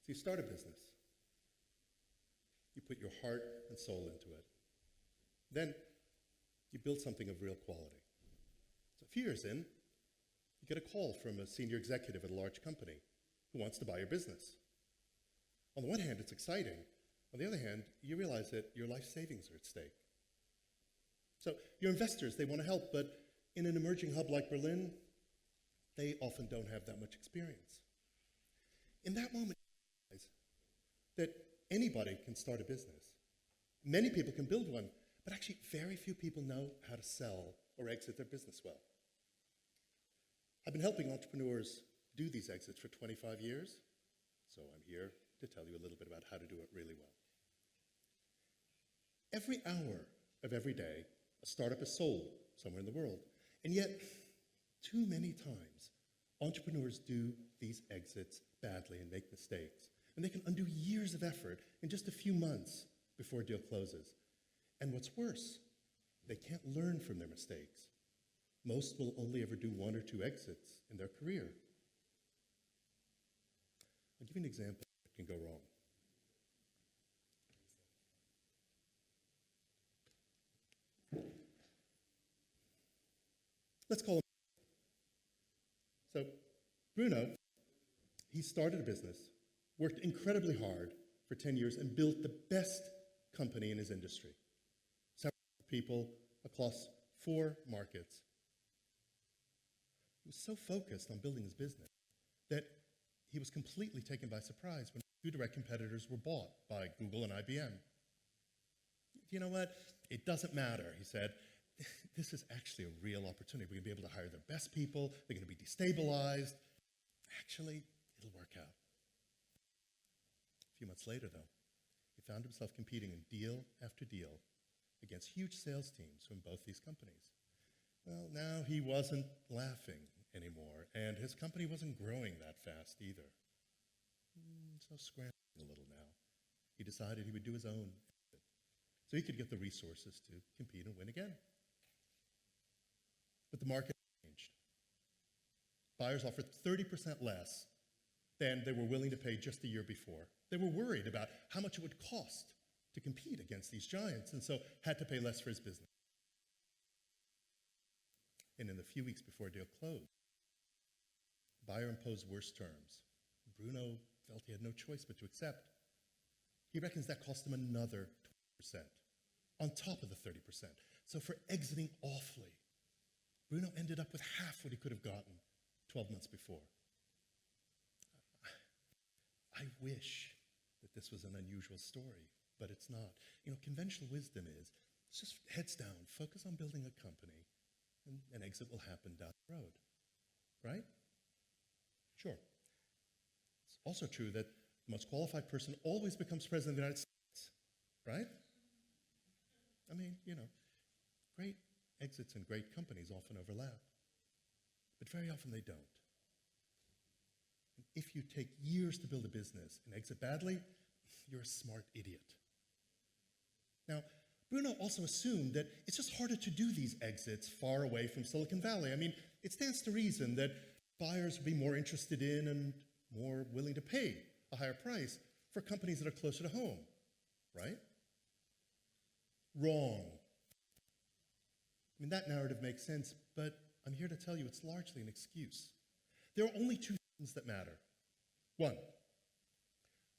So you start a business. You put your heart and soul into it. Then you build something of real quality. So a few years in, you get a call from a senior executive at a large company who wants to buy your business. On the one hand, it's exciting. On the other hand, you realize that your life savings are at stake. So your investors, they want to help, but in an emerging hub like Berlin, they often don't have that much experience. In that moment, you realize that anybody can start a business. Many people can build one, but actually very few people know how to sell or exit their business well. I've been helping entrepreneurs do these exits for 25 years, so I'm here to tell you a little bit about how to do it really well. Every hour of every day, a startup is sold somewhere in the world, and yet too many times, entrepreneurs do these exits badly and make mistakes, and they can undo years of effort in just a few months before a deal closes. And what's worse, they can't learn from their mistakes. Most will only ever do one or two exits in their career. I'll give you an example that can go wrong. Let's call him. So Bruno, he started a business, worked incredibly hard for 10 years, and built the best company in his industry. Several people across 4 markets. He was so focused on building his business that he was completely taken by surprise when 2 direct competitors were bought by Google and IBM. You know what? It doesn't matter, he said. This is actually a real opportunity. We're going to be able to hire the best people. They're going to be destabilized. Actually, it'll work out. A few months later, though, he found himself competing in deal after deal against huge sales teams from both these companies. Well, now he wasn't laughing anymore, and his company wasn't growing that fast either. So scrambling a little now, he decided he would do his own exit so he could get the resources to compete and win again. But the market changed. Buyers offered 30% less than they were willing to pay just the year before. They were worried about how much it would cost to compete against these giants, and so had to pay less for his business. And in the few weeks before a deal closed, the buyer imposed worse terms. Bruno felt he had no choice but to accept. He reckons that cost him another 20% on top of the 30%. So for exiting awfully, Bruno ended up with half what he could have gotten 12 months before. I wish that this was an unusual story, but it's not. You know, conventional wisdom is, it's just heads down, focus on building a company, and an exit will happen down the road, right? Sure. It's also true that the most qualified person always becomes president of the United States, right? I mean, you know, great exits and great companies often overlap, but very often they don't. And if you take years to build a business and exit badly, you're a smart idiot. Now, Bruno also assumed that it's just harder to do these exits far away from Silicon Valley. I mean, it stands to reason that buyers would be more interested in and more willing to pay a higher price for companies that are closer to home, right? Wrong. I mean, that narrative makes sense, but I'm here to tell you it's largely an excuse. There are only 2 things that matter. 1,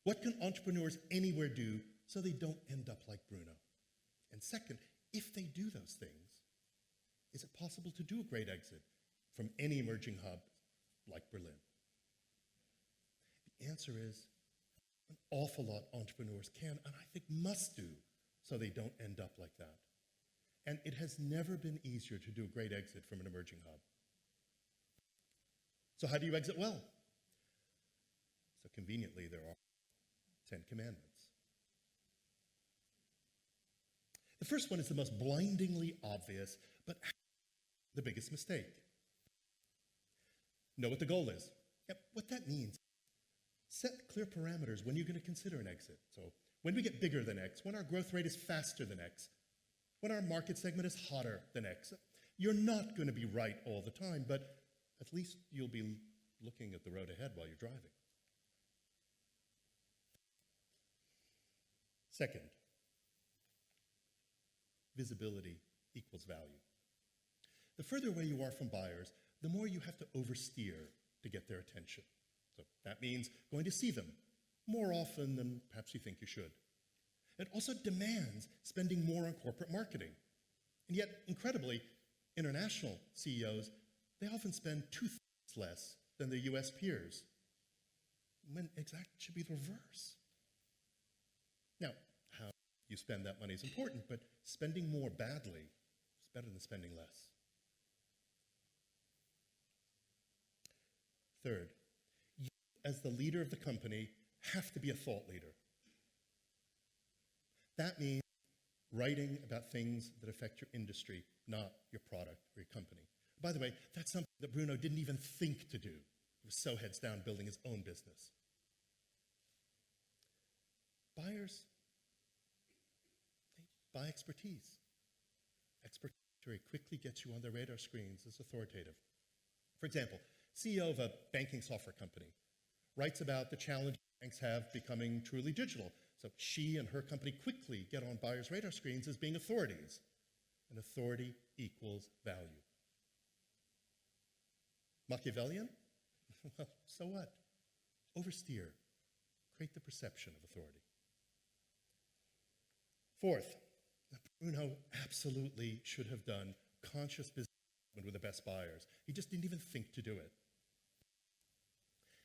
what can entrepreneurs anywhere do so they don't end up like Bruno? And second, if they do those things, is it possible to do a great exit from any emerging hub like Berlin? The answer is an awful lot entrepreneurs can, and I think must do, so they don't end up like that. And it has never been easier to do a great exit from an emerging hub. So how do you exit well? So conveniently, there are 10 commandments. The first one is the most blindingly obvious, but the biggest mistake. Know what the goal is. Yep, what that means, set clear parameters when you're going to consider an exit. So when we get bigger than X, when our growth rate is faster than X, when our market segment is hotter than X. You're not going to be right all the time, but at least you'll be looking at the road ahead while you're driving. Second, visibility equals value. The further away you are from buyers, the more you have to oversteer to get their attention. So that means going to see them more often than perhaps you think you should. It also demands spending more on corporate marketing. And yet, incredibly, international CEOs, they often spend 2/3 less than their US peers, when exactly should be the reverse. Now, how you spend that money is important, but spending more badly is better than spending less. Third, you as the leader of the company have to be a thought leader. That means writing about things that affect your industry, not your product or your company. By the way, that's something that Bruno didn't even think to do. He was so heads down building his own business. Buyers, they buy expertise. Expertise very quickly gets you on their radar screens as authoritative. For example, CEO of a banking software company writes about the challenge banks have becoming truly digital. So she and her company quickly get on buyers' radar screens as being authorities. And authority equals value. Machiavellian? Well, so what? Oversteer. Create the perception of authority. Fourth, Bruno absolutely should have done conscious business with the best buyers. He just didn't even think to do it.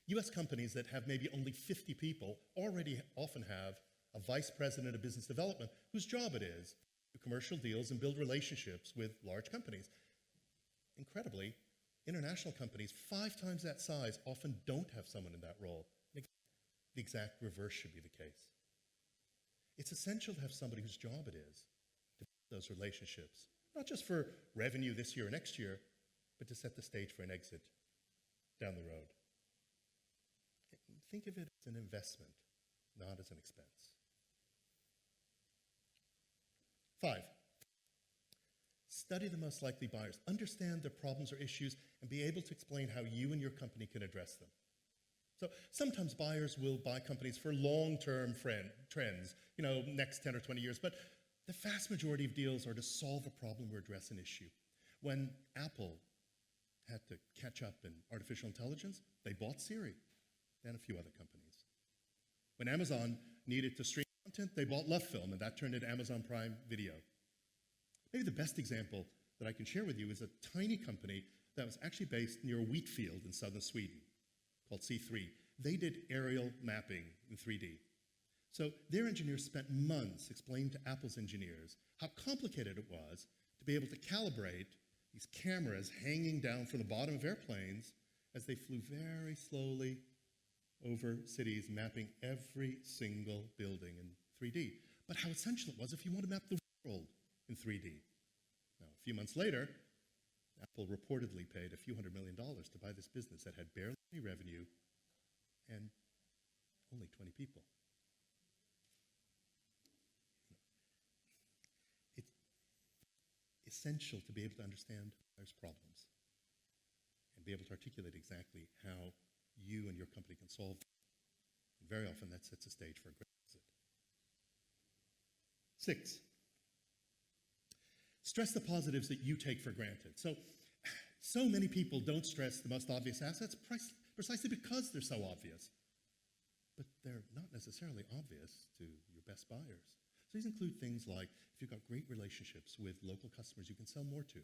US companies that have maybe only 50 people already often have a vice president of business development whose job it is to do commercial deals and build relationships with large companies. Incredibly, international companies 5 times that size often don't have someone in that role. The exact reverse should be the case. It's essential to have somebody whose job it is to build those relationships, not just for revenue this year or next year, but to set the stage for an exit down the road. Think of it as an investment, not as an expense. 5, study the most likely buyers. Understand their problems or issues and be able to explain how you and your company can address them. So sometimes buyers will buy companies for long-term trends, next 10 or 20 years, but the vast majority of deals are to solve a problem or address an issue. When Apple had to catch up in artificial intelligence, they bought Siri and a few other companies. When Amazon needed to stream content, they bought LoveFilm, and that turned into Amazon Prime Video. Maybe the best example that I can share with you is a tiny company that was actually based near a wheat field in southern Sweden called C3. They did aerial mapping in 3D. So their engineers spent months explaining to Apple's engineers how complicated it was to be able to calibrate these cameras hanging down from the bottom of airplanes as they flew very slowly over cities, mapping every single building in 3D. But how essential it was if you want to map the world in 3D. Now, a few months later, Apple reportedly paid a few $100 million to buy this business that had barely any revenue and only 20 people. It's essential to be able to understand buyers' problems and be able to articulate exactly how you and your company can solve them. And very often that sets the stage for a great exit. 6, stress the positives that you take for granted. So many people don't stress the most obvious assets precisely because they're so obvious. But they're not necessarily obvious to your best buyers. So these include things like if you've got great relationships with local customers you can sell more to,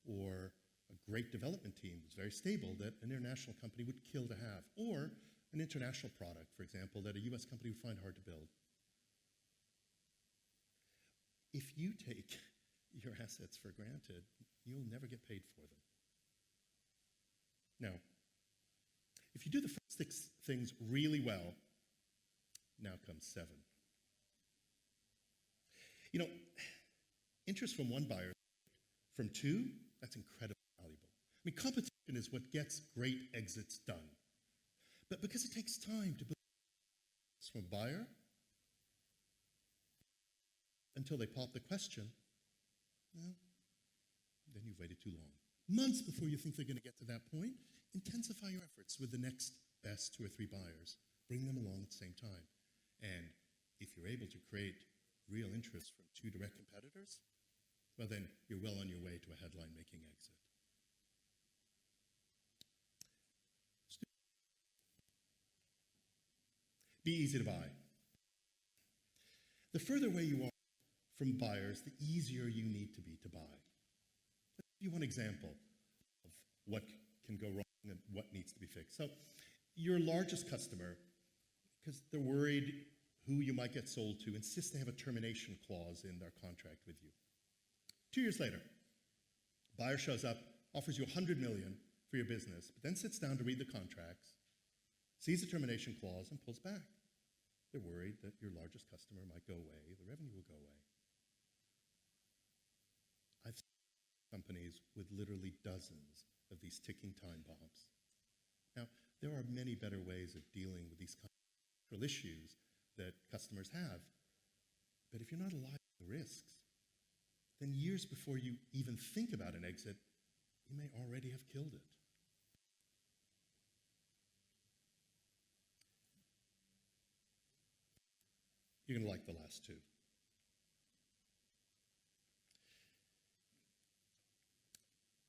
or a great development team that's very stable that an international company would kill to have, or an international product, for example, that a US company would find hard to build. If you take your assets for granted, you'll never get paid for them. Now, if you do the first 6 things really well, now comes 7. Interest from 1 buyer, from 2, that's incredibly valuable. I mean, competition is what gets great exits done. But because it takes time to build from a buyer until they pop the question, well, then you've waited too long. Months before you think they're going to get to that point, intensify your efforts with the next best 2 or 3 buyers. Bring them along at the same time. And if if you're able to create real interest from two direct competitors, well then you're well on your way to a headline-making exit. Be easy to buy. The further away you are from buyers, the easier you need to be to buy. I'll give you one example of what can go wrong and what needs to be fixed. So your largest customer, because they're worried who you might get sold to, insists they have a termination clause in their contract with you. 2 years later, buyer shows up, offers you $100 million for your business, but then sits down to read the contracts, sees the termination clause, and pulls back. They're worried that your largest customer might go away, the revenue will go away. I've seen companies with literally dozens of these ticking time bombs. Now, there are many better ways of dealing with these kind of issues that customers have, but if you're not alive to the risks, then years before you even think about an exit, you may already have killed it. You're going to like the last two.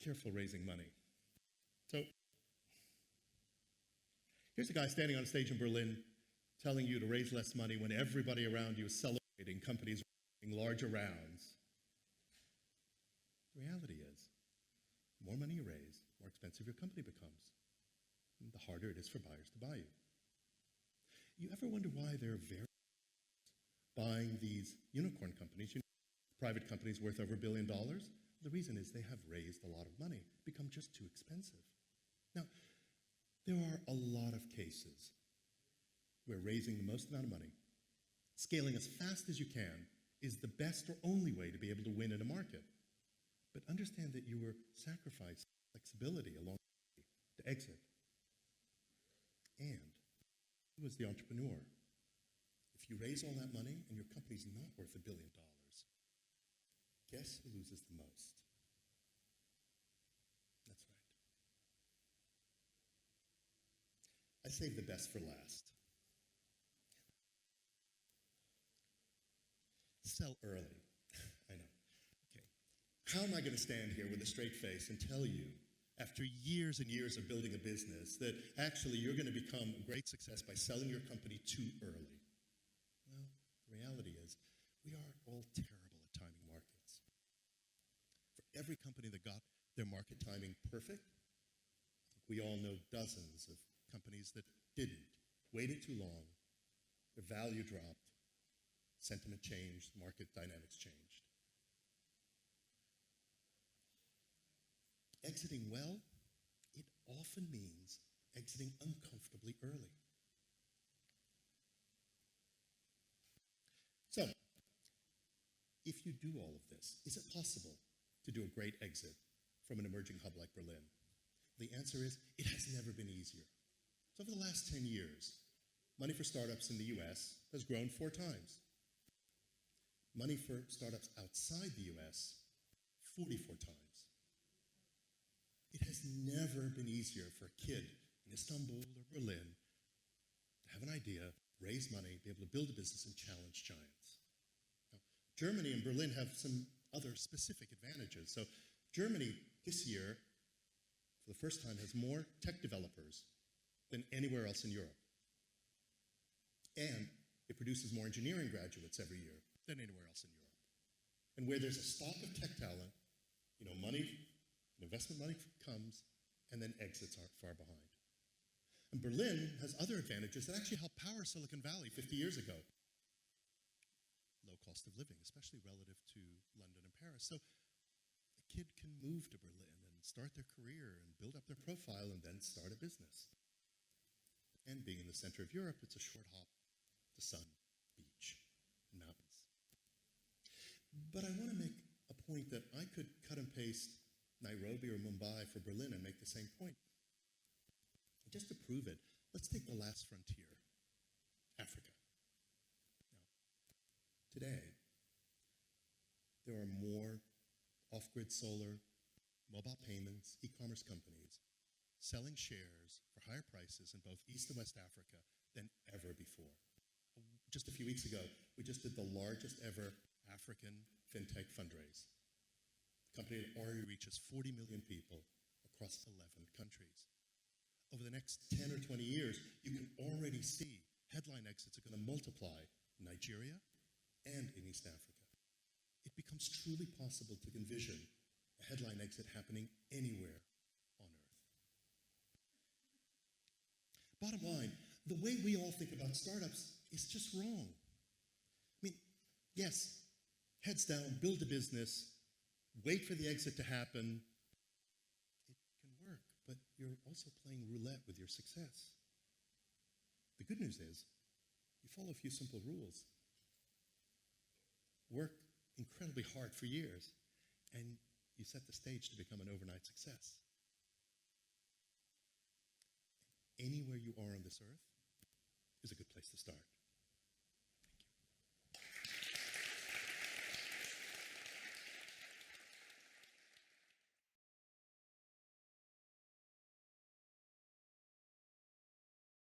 Careful raising money. So, here's a guy standing on a stage in Berlin telling you to raise less money when everybody around you is celebrating companies raising larger rounds. The reality is, the more money you raise, the more expensive your company becomes, and the harder it is for buyers to buy you. You ever wonder why they're very buying these unicorn companies, private companies worth over $1 billion? The reason is they have raised a lot of money, become just too expensive. Now, there are a lot of cases where raising the most amount of money, scaling as fast as you can, is the best or only way to be able to win in a market. But understand that you were sacrificing flexibility along the way to exit. And who was the entrepreneur? If you raise all that money and your company's not worth $1 billion, guess who loses the most? That's right. I saved the best for last. Sell early. I know. Okay. How am I going to stand here with a straight face and tell you, after years and years of building a business, that actually you're going to become a great success by selling your company too early? Well, the reality is, we are all terrible at timing markets. For every company that got their market timing perfect, we all know dozens of companies that didn't, waited too long, their value dropped, sentiment changed, market dynamics changed. Exiting well, it often means exiting uncomfortably early. So, if you do all of this, is it possible to do a great exit from an emerging hub like Berlin? The answer is, it has never been easier. So over the last 10 years, money for startups in the US has grown 4 times. Money for startups outside the US, 44 times. It has never been easier for a kid in Istanbul or Berlin to have an idea, raise money, be able to build a business, and challenge giants. Now, Germany and Berlin have some other specific advantages. So Germany this year, for the first time, has more tech developers than anywhere else in Europe. And it produces more engineering graduates every year than anywhere else in Europe. And where there's a stock of tech talent, money, investment money comes, and then exits aren't far behind. And Berlin has other advantages that actually helped power Silicon Valley 50 years ago. Low cost of living, especially relative to London and Paris. So a kid can move to Berlin and start their career and build up their profile and then start a business. And being in the center of Europe, it's a short hop to sun, beach, and mountains. But I want to make a point that I could cut and paste Nairobi or Mumbai for Berlin and make the same point. Just to prove it, let's take the last frontier, Africa. Now, today, there are more off-grid solar, mobile payments, e-commerce companies selling shares for higher prices in both East and West Africa than ever before. Just a few weeks ago, we just did the largest ever African fintech fundraise. The company that already reaches 40 million people across 11 countries. Over the next 10 or 20 years, you can already see headline exits are going to multiply in Nigeria and in East Africa. It becomes truly possible to envision a headline exit happening anywhere on Earth. Bottom line, the way we all think about startups is just wrong. I mean, yes, heads down, build a business, wait for the exit to happen. It can work, but you're also playing roulette with your success. The good news is, you follow a few simple rules. Work incredibly hard for years, and you set the stage to become an overnight success. Anywhere you are on this earth is a good place to start.